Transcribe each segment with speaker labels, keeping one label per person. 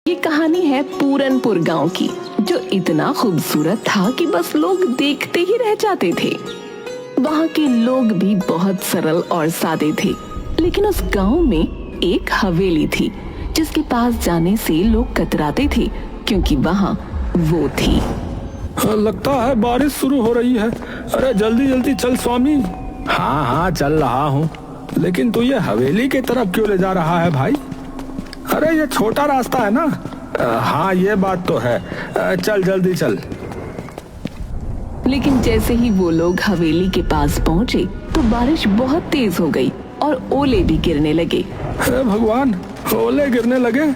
Speaker 1: ये कहानी है पूरनपुर गांव की, जो इतना खूबसूरत था कि बस लोग देखते ही रह जाते थे। वहाँ के लोग भी बहुत सरल और सादे थे, लेकिन उस गांव में एक हवेली थी जिसके पास जाने से लोग कतराते थे, क्योंकि वहाँ वो थी।
Speaker 2: लगता है बारिश शुरू हो रही है। अरे जल्दी जल्दी चल स्वामी। हाँ हाँ चल रहा हूँ, लेकिन तू ये हवेली की तरफ क्यों ले जा रहा है भाई? अरे ये छोटा रास्ता है ना। हाँ ये बात तो है। चल जल्दी चल।
Speaker 1: लेकिन जैसे ही वो लोग हवेली के पास पहुँचे तो बारिश बहुत तेज हो गई और ओले भी गिरने लगे।
Speaker 2: अरे भगवान, ओले गिरने लगे।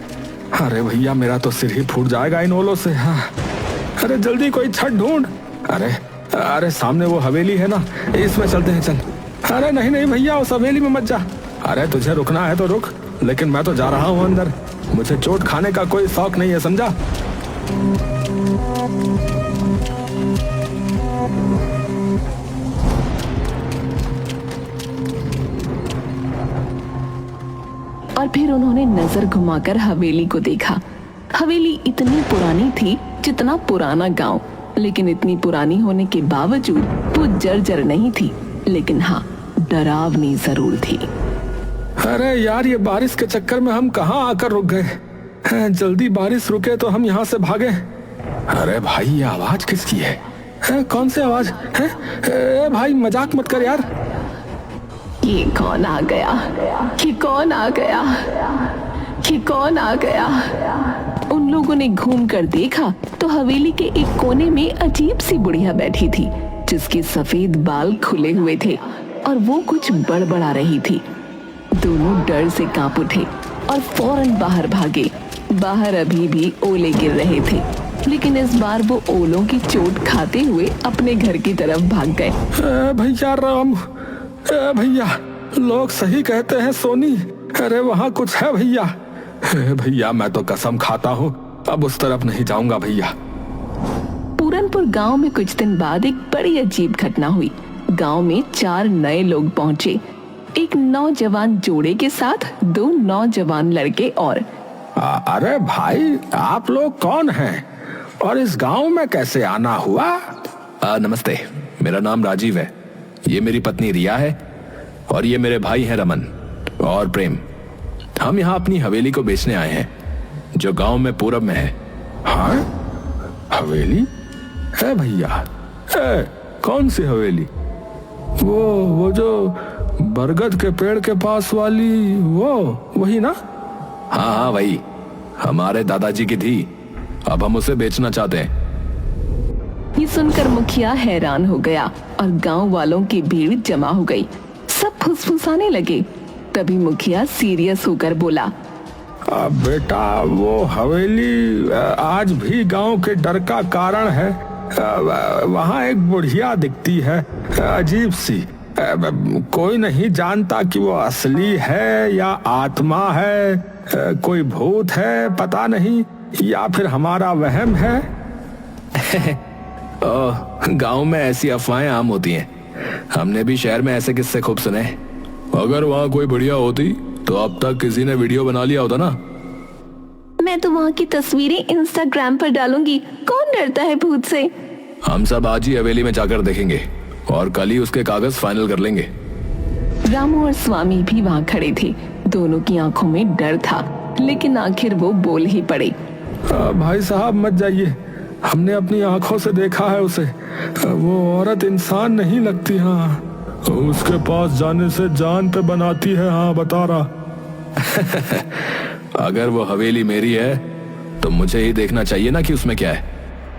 Speaker 2: अरे भैया मेरा तो सिर ही फूट जाएगा इन ओलों से। हाँ। अरे जल्दी कोई छत ढूंढ। अरे सामने वो हवेली है ना, इसमें चलते हैं चल। अरे नहीं नहीं भैया, उस हवेली में मत जा। अरे तुझे रुकना है तो रुक, लेकिन मैं तो जा रहा हूँ अंदर। मुझे चोट खाने का कोई शौक नहीं है, समझा?
Speaker 1: और फिर उन्होंने नजर घुमाकर हवेली को देखा। हवेली इतनी पुरानी थी जितना पुराना गांव, लेकिन इतनी पुरानी होने के बावजूद वो जर्जर नहीं थी, लेकिन हाँ डरावनी जरूर थी।
Speaker 2: अरे यार, ये बारिश के चक्कर में हम कहाँ आकर रुक गए। जल्दी बारिश रुके तो हम यहाँ से भागे। अरे भाई ये आवाज किसकी है? कौन सी आवाज है? भाई मजाक मत कर यार।
Speaker 1: ये कौन आ गया? ये कौन आ गया? ये कौन आ गया? उन लोगों ने घूम कर देखा तो हवेली के एक कोने में अजीब सी बुढ़िया बैठी थी, जिसके सफेद बाल खुले हुए थे और वो कुछ बड़बड़ा रही थी। दोनों डर से कांप उठे और फौरन बाहर भागे। बाहर अभी भी ओले गिर रहे थे, लेकिन इस बार वो ओलों की चोट खाते हुए अपने घर की तरफ भाग गए।
Speaker 2: भैया राम, भैया लोग सही कहते हैं सोनी। अरे वहाँ कुछ है भैया। भैया मैं तो कसम खाता हूँ अब उस तरफ नहीं जाऊंगा भैया।
Speaker 1: पूरनपुर गांव में कुछ दिन बाद एक बड़ी अजीब घटना हुई। गांव में 4 नए लोग पहुंचे, एक नौजवान जोड़े के साथ 2 नौजवान लड़के और।
Speaker 2: अरे भाई आप लोग कौन हैं और इस गांव में कैसे आना हुआ?
Speaker 3: नमस्ते, मेरा नाम राजीव है, ये मेरी पत्नी रिया है और ये मेरे भाई हैं रमन और प्रेम। हम यहाँ अपनी हवेली को बेचने आए हैं जो गांव में पूरब में है।
Speaker 2: हाँ हवेली है भैया? कौन सी हवेली? वो जो बरगद के पेड़ के पास वाली, वही ना?
Speaker 3: हाँ हाँ वही, हमारे दादाजी की थी, अब हम उसे बेचना चाहते हैं।
Speaker 1: ये सुनकर मुखिया हैरान हो गया और गांव वालों की भीड़ जमा हो गई। सब फुसफुसाने लगे। तभी मुखिया सीरियस होकर बोला,
Speaker 2: बेटा वो हवेली आज भी गांव के डर का कारण है। वहाँ एक बुढ़िया दिखती है अजीब सी। कोई नहीं जानता कि वो असली है या आत्मा है, कोई भूत है पता नहीं, या फिर हमारा वहम है।
Speaker 3: गांव में ऐसी अफवाहें आम होती हैं, हमने भी शहर में ऐसे किस्से खूब सुने।
Speaker 2: अगर वहाँ कोई बढ़िया होती तो अब तक किसी ने वीडियो बना लिया होता ना।
Speaker 1: मैं तो वहाँ की तस्वीरें इंस्टाग्राम पर डालूंगी, कौन डरता है भूत से।
Speaker 3: हम सब आज ही हवेली में जाकर देखेंगे और कल ही उसके कागज फाइनल कर लेंगे।
Speaker 1: रामू और स्वामी भी वहाँ खड़े थे। दोनों की आंखों में डर था, लेकिन आखिर वो बोल ही पड़े।
Speaker 2: भाई साहब मत जाइए, हमने अपनी आंखों से देखा है उसे। वो औरत इंसान नहीं लगती। हाँ उसके पास जाने से जान पे बनाती है। हाँ बता रहा।
Speaker 3: अगर वो हवेली मेरी है तो मुझे ही देखना चाहिए ना कि उसमें क्या है।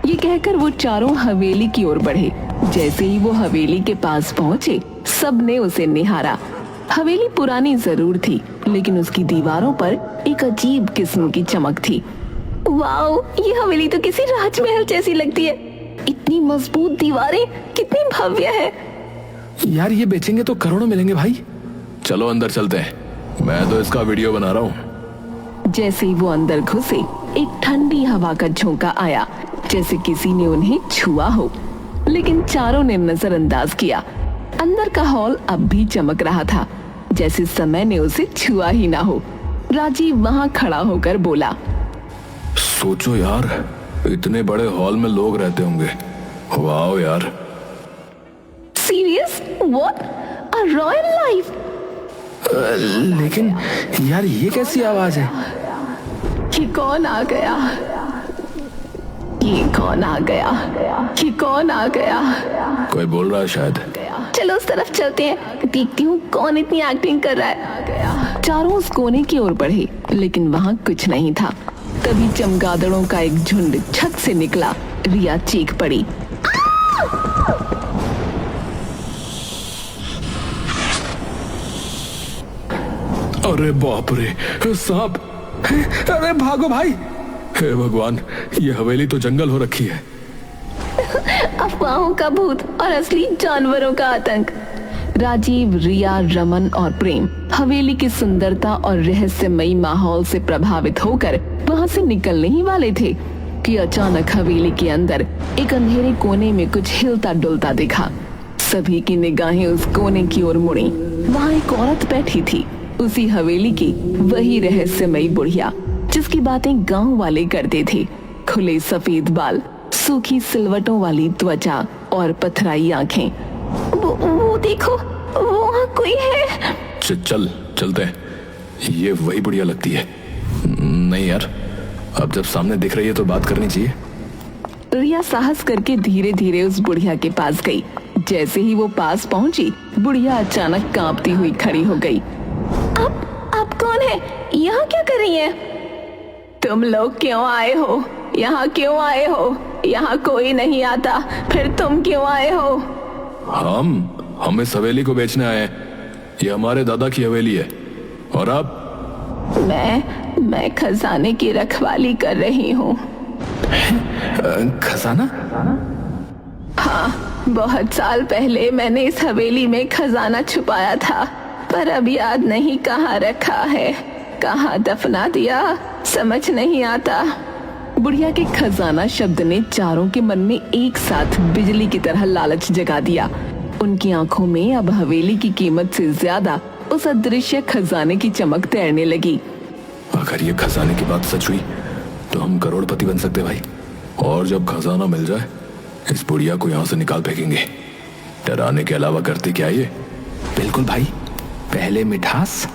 Speaker 1: ये कहकर वो चारों हवेली की ओर बढ़े। जैसे ही वो हवेली के पास पहुँचे, सबने उसे निहारा। हवेली पुरानी जरूर थी, लेकिन उसकी दीवारों पर एक अजीब किस्म की चमक थी। वाओ, ये हवेली तो किसी राजमहल जैसी लगती है। इतनी मजबूत दीवारें, कितनी भव्य है।
Speaker 3: यार ये बेचेंगे तो करोड़ों मिलेंगे भाई। चलो अंदर चलते हैं, मैं तो इसका वीडियो बना रहा हूँ।
Speaker 1: जैसे ही वो अंदर घुसे, एक ठंडी हवा का झोंका आया, जैसे किसी ने उन्हें छुआ हो, लेकिन चारों ने नजरअंदाज किया। अंदर का हॉल अब भी चमक रहा था, जैसे समय ने उसे छुआ ही ना हो। राजीव वहाँ खड़ा होकर बोला,
Speaker 3: सोचो यार, इतने बड़े हॉल में लोग रहते होंगे। वाह यार।
Speaker 1: Serious? What? A royal life?
Speaker 3: लेकिन यार ये कैसी आवाज है?
Speaker 1: ये कौन आ गया? ये कौन आ गया? ये कौन आ गया?
Speaker 3: कोई बोल रहा है शायद।
Speaker 1: चलो उस तरफ चलते हैं, देखती हूँ कौन इतनी एक्टिंग कर रहा है। चारों उस कोने की ओर बढ़े, लेकिन वहाँ कुछ नहीं था। तभी चमगादड़ों का एक झुंड छत से निकला। रिया चीख पड़ी।
Speaker 3: अरे बाप रे, सांप! अरे भागो भाई! हे भगवान, ये हवेली तो जंगल हो रखी है।
Speaker 1: अफवाहों का भूत और असली जानवरों का आतंक। राजीव, रिया, रमन और प्रेम हवेली की सुंदरता और रहस्यमयी माहौल से प्रभावित होकर वहां से निकलने ही वाले थे कि अचानक हवेली के अंदर एक अंधेरे कोने में कुछ हिलता डुलता दिखा। सभी की निगाहें उस कोने की ओर मुड़ी। वहां एक औरत बैठी थी, उसी हवेली की वही रहस्यमयी बुढ़िया जिसकी बातें गांव वाले करते थे। खुले सफेद बाल, सूखी सिलवटों वाली त्वचा और पथराई आंखें। वो देखो, वहाँ कोई है।
Speaker 3: चलते हैं। ये वही बुढ़िया लगती है। नहीं यार, अब जब सामने दिख रही है तो बात करनी चाहिए।
Speaker 1: रिया साहस करके धीरे धीरे उस बुढ़िया के पास गई। जैसे ही वो पास पहुंची, बुढ़िया अचानक कांपती हुई खड़ी हो गई। आप कौन है? यहाँ क्या कर रही है? तुम लोग क्यों आए हो? यहाँ क्यों आए हो? यहाँ कोई नहीं आता, फिर तुम क्यों आए हो?
Speaker 3: हम इस हवेली को बेचने आए हैं। ये हमारे दादा की हवेली है। और आप?
Speaker 1: मैं खजाने की रखवाली कर रही हूँ।
Speaker 3: खजाना?
Speaker 1: हाँ, बहुत साल पहले मैंने इस हवेली में खजाना छुपाया था, पर अब याद नहीं कहाँ रखा है, कहाँ दफना दिया, समझ नहीं आता। बुढ़िया के खजाना शब्द ने चारों के मन में एक साथ बिजली की तरह लालच जगा दिया। उनकी आंखों में अब हवेली की कीमत से ज्यादा उस अदृश्य खजाने की चमक तैरने लगी।
Speaker 3: अगर ये खजाने की बात सच हुई तो हम करोड़पति बन सकते भाई। और जब खजाना मिल जाए, इस बुढ़िया को यहाँ से निकाल फेंकेंगे। डराने के अलावा करते क्या ये?
Speaker 4: बिल्कुल भाई, पहले मिठास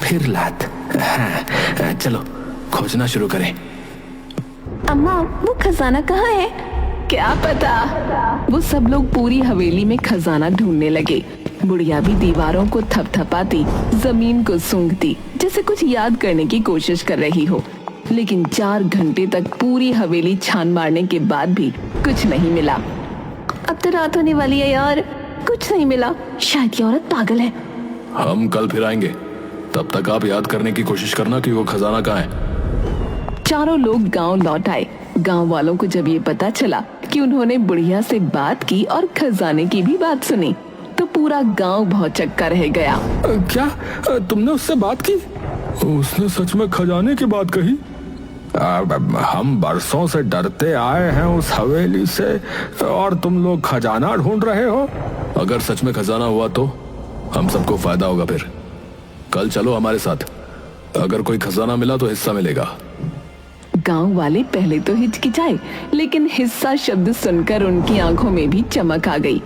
Speaker 4: फिर लात। हाँ, चलो खोजना शुरू करें।
Speaker 1: अम्मा, वो खजाना कहाँ है? क्या पता। वो सब लोग पूरी हवेली में खजाना ढूंढने लगे। बुढ़िया भी दीवारों को थपथपाती, जमीन को सूंघती, जैसे कुछ याद करने की कोशिश कर रही हो। लेकिन 4 घंटे तक पूरी हवेली छान मारने के बाद भी कुछ नहीं मिला। अब तो रात होने वाली है यार, कुछ नहीं मिला। शायद ये औरत पागल है।
Speaker 3: हम कल फिर आएंगे, तब तक आप याद करने की कोशिश करना कि वो खजाना कहाँ है।
Speaker 1: चारों लोग गांव लौट आए। गांव वालों को जब ये पता चला कि उन्होंने बुढ़िया से बात की और खजाने की भी बात सुनी, तो पूरा गांव भौचक्का रह गया।
Speaker 2: क्या तुमने उससे बात की? उसने सच में खजाने की बात कही? हम बरसों से डरते आए हैं उस हवेली से, और तुम लोग खजाना ढूंढ रहे हो?
Speaker 3: अगर सच में खजाना हुआ तो हम सबको फायदा होगा। फिर कल चलो हमारे साथ। अगर कोई खजाना मिला तो हिस्सा मिलेगा।
Speaker 1: गांव वाले पहले तो हिचकिचाए, लेकिन हिस्सा शब्द सुनकर उनकी आंखों में भी चमक आ गई।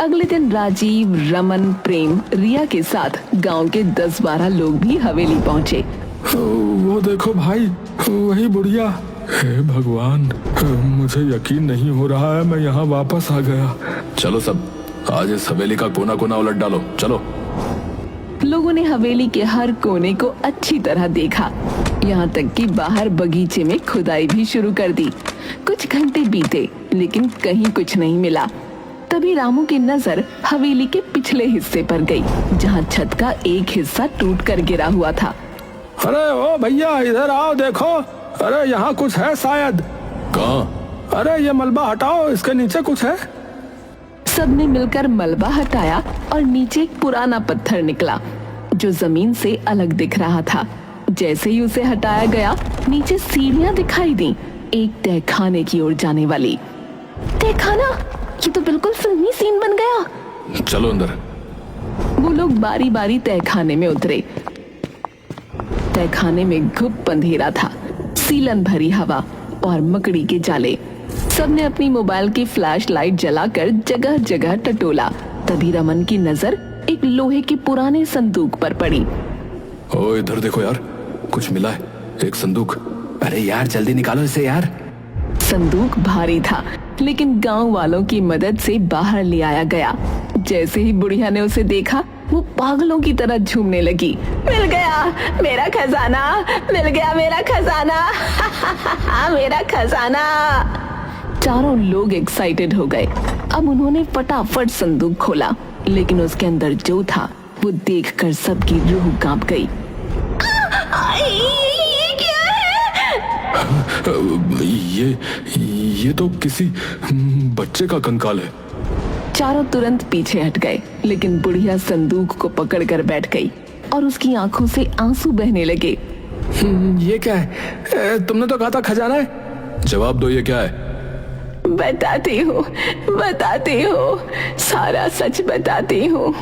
Speaker 1: अगले दिन राजीव, रमन, प्रेम, रिया के साथ गांव के 10-12 लोग भी हवेली पहुंचे।
Speaker 2: वो देखो भाई, वही बुढ़िया। हे भगवान, मुझे यकीन नहीं हो रहा है, मैं यहाँ वापस आ गया।
Speaker 3: चलो सब, आज इस हवेली का कोना कोना उलट डालो। चलो।
Speaker 1: लोगों ने हवेली के हर कोने को अच्छी तरह देखा, यहाँ तक कि बाहर बगीचे में खुदाई भी शुरू कर दी। कुछ घंटे बीते, लेकिन कहीं कुछ नहीं मिला। तभी रामू की नजर हवेली के पिछले हिस्से पर गई, जहाँ छत का एक हिस्सा टूट कर गिरा हुआ था।
Speaker 2: अरे ओ भैया, इधर आओ, देखो। अरे यहाँ कुछ है शायद।
Speaker 3: कहाँ?
Speaker 2: अरे ये मलबा हटाओ, इसके नीचे कुछ है।
Speaker 1: सबने मिलकर मलबा हटाया और नीचे एक पुराना पत्थर निकला, जो जमीन से अलग दिख रहा था। जैसे ही उसे हटाया गया, नीचे सीढ़ियां दिखाई दी, एक तहखाने की ओर जाने वाली। तहखाना? ये तो बिल्कुल फिल्मी सीन बन गया।
Speaker 3: चलो अंदर।
Speaker 1: वो लोग बारी बारी तहखाने में उतरे। तहखाने में घुप अंधेरा था, सीलन भरी हवा और मकड़ी के जाले। सबने अपनी मोबाइल की फ्लैश लाइट जलाकर जगह जगह टटोला। तभी रमन की नजर एक लोहे के पुराने संदूक पर पड़ी।
Speaker 3: ओ इधर देखो यार, कुछ मिला है, एक संदूक।
Speaker 4: अरे यार जल्दी निकालो इसे यार।
Speaker 1: संदूक भारी था, लेकिन गांव वालों की मदद से बाहर ले आया गया। जैसे ही बुढ़िया ने उसे देखा, वो पागलों की तरह झूमने लगी। मिल गया मेरा खजाना, मिल गया मेरा खजाना, मेरा खजाना। चारों लोग एक्साइटेड हो गए। अब उन्होंने फटाफट संदूक खोला, लेकिन उसके अंदर जो था वो देखकर सबकी रूह कांप गई। ये क्या है?
Speaker 3: ये तो किसी बच्चे का कंकाल है।
Speaker 1: चारों तुरंत पीछे हट गए, लेकिन बुढ़िया संदूक को पकड़कर बैठ गई और उसकी आंखों से आंसू बहने लगे।
Speaker 3: ये क्या है? तुमने तो कहा था खजाना है। जवाब दो, ये क्या है?
Speaker 1: बताती हूँ, सारा सच बताती हूँ।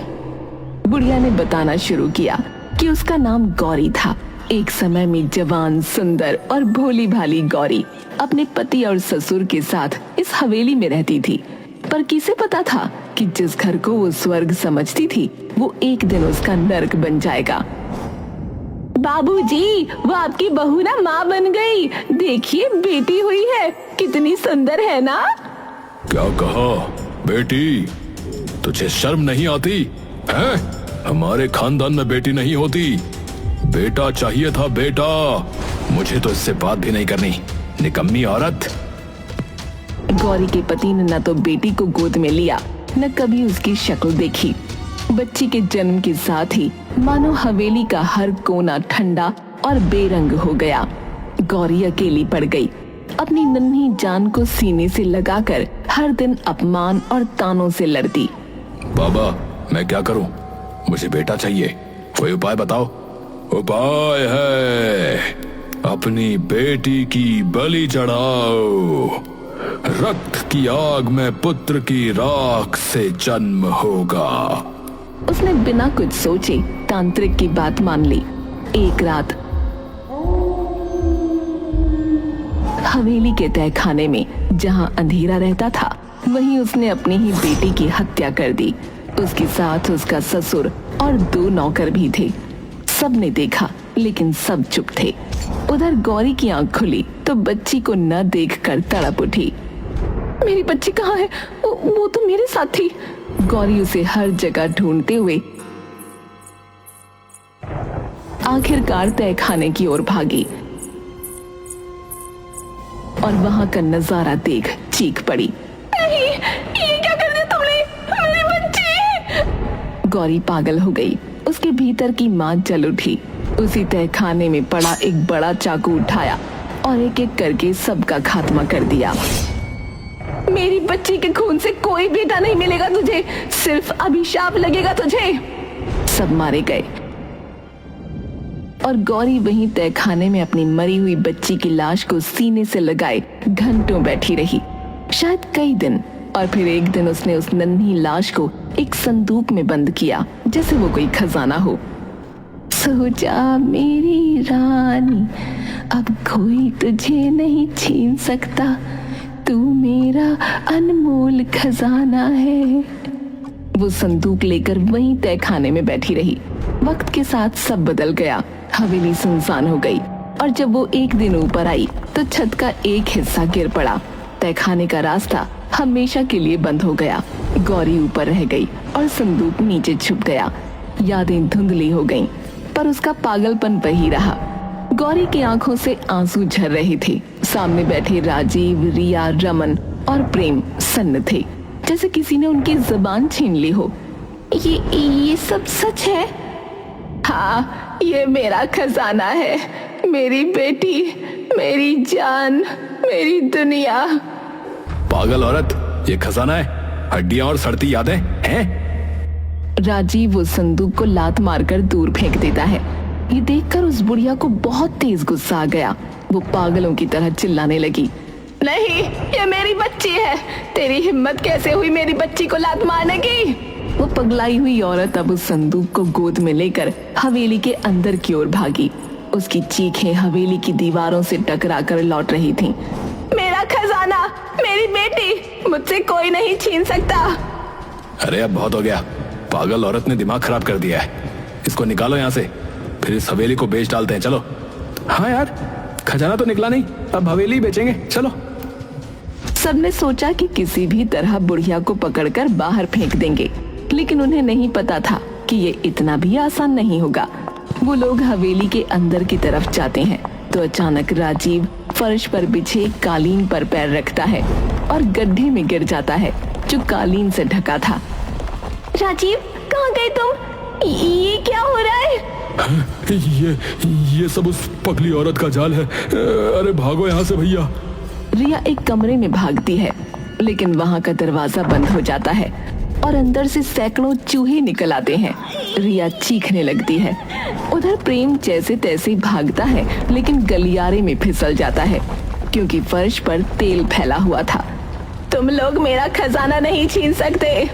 Speaker 1: बुढ़िया ने बताना शुरू किया कि उसका नाम गौरी था। एक समय में जवान, सुंदर और भोली भाली गौरी अपने पति और ससुर के साथ इस हवेली में रहती थी। पर किसे पता था कि जिस घर को वो स्वर्ग समझती थी, वो एक दिन उसका नर्क बन जाएगा। बाबूजी, वो आपकी बहू ना माँ बन गई। देखिए, बेटी हुई है, कितनी सुंदर है ना?
Speaker 3: क्या कहा बेटी? तुझे शर्म नहीं आती है? हमारे खानदान में बेटी नहीं होती, बेटा चाहिए था, बेटा। मुझे तो इससे बात भी नहीं करनी, निकम्मी औरत।
Speaker 1: गौरी के पति ने न तो बेटी को गोद में लिया, न कभी उसकी शक्ल देखी। बच्ची के जन्म के साथ ही मानो हवेली का हर कोना ठंडा और बेरंग हो गया। गौरी अकेली पड़ गई, अपनी नन्ही जान को सीने से लगाकर हर दिन अपमान और तानों से लड़ती।
Speaker 3: बाबा, मैं क्या करूं? मुझे बेटा चाहिए, कोई उपाय बताओ। उपाय है, अपनी बेटी की बलि चढ़ाओ। रक्त की आग में पुत्र की राख से जन्म होगा।
Speaker 1: उसने बिना कुछ सोचे तांत्रिक की बात मान ली। एक रात हवेली के तहखाने में जहां अंधेरा रहता था, वहीं उसने अपनी ही बेटी की हत्या कर दी। उसके साथ उसका ससुर और 2 नौकर भी थे। सबने देखा, लेकिन सब चुप थे। उधर गौरी की आंख खुली तो बच्ची को न देखकर तड़प उठी। मेरी बच्ची कहाँ है? वो तो मेरे साथ थी। गौरी उसे हर जगह ढूंढते हुए आखिरकार तहखाने की ओर भागी और वहां का नजारा देख चीख पड़ी। नहीं, ये क्या कर दिया तुमने? मेरी बच्ची! गौरी पागल हो गई। उसके भीतर की मां जल उठी। उसी तहखाने में पड़ा एक बड़ा चाकू उठाया और एक एक करके सबका खात्मा कर दिया। मेरी बच्ची के खून से कोई बेटा नहीं मिलेगा तुझे, सिर्फ अभिशाप लगेगा तुझे। सब मारे गए और गौरी वहीं तहखाने में अपनी मरी हुई बच्ची की लाश को सीने से लगाए घंटों बैठी रही, शायद कई दिन। और फिर एक दिन उसने उस नन्ही लाश को एक संदूक में बंद किया, जैसे वो कोई खजाना हो। सो जा मेरी रानी, अब कोई तुझे नहीं छीन सकता, तू मेरा अनमोल खजाना है। वो संदूक लेकर वहीं तहखाने में बैठी रही। वक्त के साथ सब बदल गया। हवेली सुनसान हो गई और जब वो एक दिन ऊपर आई तो छत का एक हिस्सा गिर पड़ा। तहखाने का रास्ता हमेशा के लिए बंद हो गया। गौरी ऊपर रह गई और संदूक नीचे छुप गया। यादें धुंधली हो गईं, पर उसका पागलपन वही रहा। गौरी की आंखों से आंसू झर रहे थे। सामने बैठे राजीव, रिया, रमन और प्रेम सन्न थे, जैसे किसी ने उनकी जुबान छीन ली हो। ये सब सच है? हाँ, ये मेरा खजाना है, मेरी बेटी, मेरी जान, मेरी दुनिया।
Speaker 3: पागल औरत, ये खजाना है, हड्डियां और सड़ती यादें हैं?
Speaker 1: राजीव वो संदूक को लात मारकर दूर फेंक देता है। ये देखकर उस बुढ़िया को बहुत तेज गुस्सा आ गया। वो पागलों की तरह चिल्लाने लगी, नहीं, ये मेरी बच्ची है, तेरी हिम्मत कैसे हुई मेरी बच्ची को लात मारने की? वो पगलाई हुई औरत अब उस संदूक को गोद में लेकर हवेली के अंदर की ओर भागी। उसकी चीखें हवेली की दीवारों से टकरा कर लौट रही थीं। मेरा खजाना, मेरी बेटी, मुझसे कोई नहीं छीन सकता।
Speaker 3: अरे अब बहुत हो गया, पागल औरत ने दिमाग खराब कर दिया है। इसको निकालो यहाँ से, फिर इस हवेली को बेच डालते हैं। चलो। हाँ यार, खजाना तो निकला नहीं, अब हवेली बेचेंगे, चलो।
Speaker 1: सबने सोचा कि किसी भी तरह बुढ़िया को पकड़कर बाहर फेंक देंगे, लेकिन उन्हें नहीं पता था कि ये इतना भी आसान नहीं होगा। वो लोग हवेली के अंदर की तरफ जाते हैं तो अचानक राजीव फर्श पर बिछे कालीन पर पैर रखता है और गड्ढे में गिर जाता है जो कालीन से ढका था। राजीव, कहाँ गए तुम? ये क्या हो रहा है?
Speaker 3: ये सब उस पगली औरत का जाल है। अरे भागो यहाँ से भैया।
Speaker 1: रिया एक कमरे में भागती है, लेकिन वहाँ का दरवाजा बंद हो जाता है और अंदर से सैकड़ों चूहे निकल आते हैं। रिया चीखने लगती है। उधर प्रेम जैसे तैसे भागता है, लेकिन गलियारे में फिसल जाता है क्योंकि फर्श पर तेल फैला हुआ था। तुम लोग मेरा खजाना नहीं छीन सकते।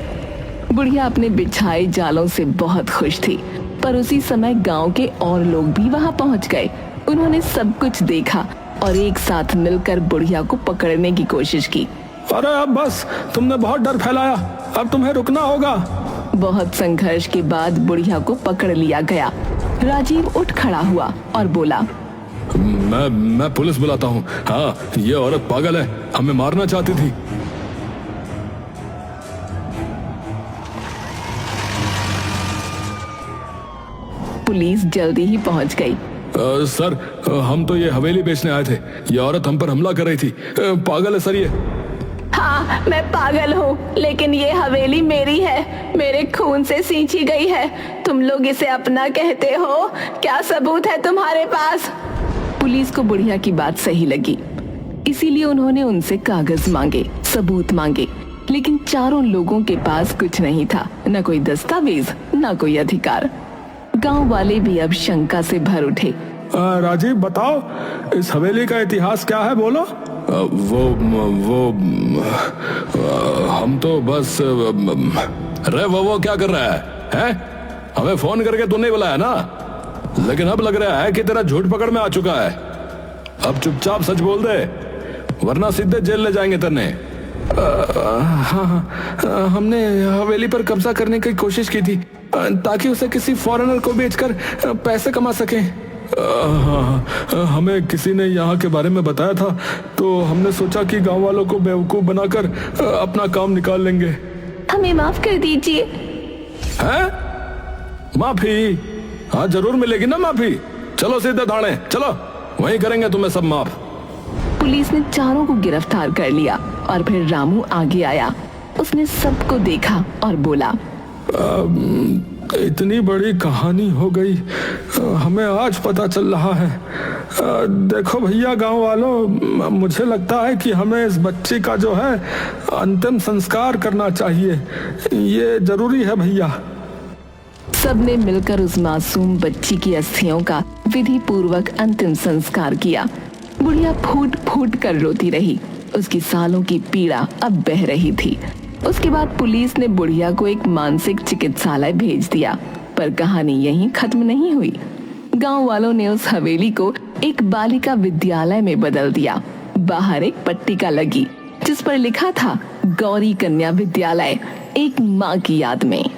Speaker 1: बुढ़िया अपने बिछाए जालों से बहुत खुश थी, पर उसी समय गांव के और लोग भी वहां पहुंच गए। उन्होंने सब कुछ देखा और एक साथ मिलकर बुढ़िया को पकड़ने की कोशिश की।
Speaker 2: अरे अब बस, तुमने बहुत डर फैलाया, अब तुम्हें रुकना होगा।
Speaker 1: बहुत संघर्ष के बाद बुढ़िया को पकड़ लिया गया। राजीव उठ खड़ा हुआ और बोला,
Speaker 3: मैं पुलिस बुलाता हूँ। हाँ, ये औरत पागल है, हमें मारना चाहती थी।
Speaker 1: पुलिस जल्दी ही पहुंच गई।
Speaker 3: सर, हम तो ये हवेली बेचने आए थे। ये औरत हम पर हमला कर रही थी। पागल है सर ये।
Speaker 1: हाँ, मैं पागल हूँ, लेकिन ये हवेली मेरी है, मेरे खून से सींची गई है। तुम लोग इसे अपना कहते हो, क्या सबूत है तुम्हारे पास? पुलिस को बुढ़िया की बात सही लगी, इसीलिए उन्होंने उनसे कागज मांगे, सबूत मांगे, लेकिन चारों लोगों के पास कुछ नहीं था, न कोई दस्तावेज, न कोई अधिकार। गांव वाले भी अब शंका से भर उठे।
Speaker 2: राजीव बताओ, इस हवेली का इतिहास क्या है, बोलो।
Speaker 3: वो हम तो बस। अरे वो क्या कर रहा है? हमें फोन करके तू नहीं बुलाया ना, लेकिन अब लग रहा है कि तेरा झूठ पकड़ में आ चुका है। अब चुपचाप सच बोल दे, वरना सीधे जेल ले जाएंगे तेने।
Speaker 4: हाँ, हमने हवेली पर कब्जा करने की कोशिश की थी ताकि उसे किसी फॉरेनर को बेचकर पैसे कमा सके।
Speaker 2: हमें किसी ने यहाँ के बारे में बताया था, तो हमने सोचा कि गांव वालों को बेवकूफ बनाकर अपना काम निकाल लेंगे।
Speaker 1: हमें माफ कर दीजिए।
Speaker 2: हैं? माफी? हाँ, जरूर मिलेगी ना माफी। चलो सीधे थाने, चलो, वहीं करेंगे तुम्हें सब माफ।
Speaker 1: पुलिस ने चारों को गिरफ्तार कर लिया और फिर रामू आगे आया। उसने सबको देखा और बोला,
Speaker 2: इतनी बड़ी कहानी हो गई, हमें आज पता चल रहा है। देखो भैया, गांव वालों, मुझे लगता है कि हमें इस बच्ची का जो है अंतिम संस्कार करना चाहिए। ये जरूरी है भैया।
Speaker 1: सबने मिलकर उस मासूम बच्ची की अस्थियों का विधि पूर्वक अंतिम संस्कार किया। बुढ़िया फूट फूट कर रोती रही। उसकी सालों की पीड़ा अब बह रही थी। उसके बाद पुलिस ने बुढ़िया को एक मानसिक चिकित्सालय भेज दिया, पर कहानी यहीं खत्म नहीं हुई। गांव वालों ने उस हवेली को एक बालिका विद्यालय में बदल दिया। बाहर एक पट्टिका लगी जिस पर लिखा था, गौरी कन्या विद्यालय, एक माँ की याद में।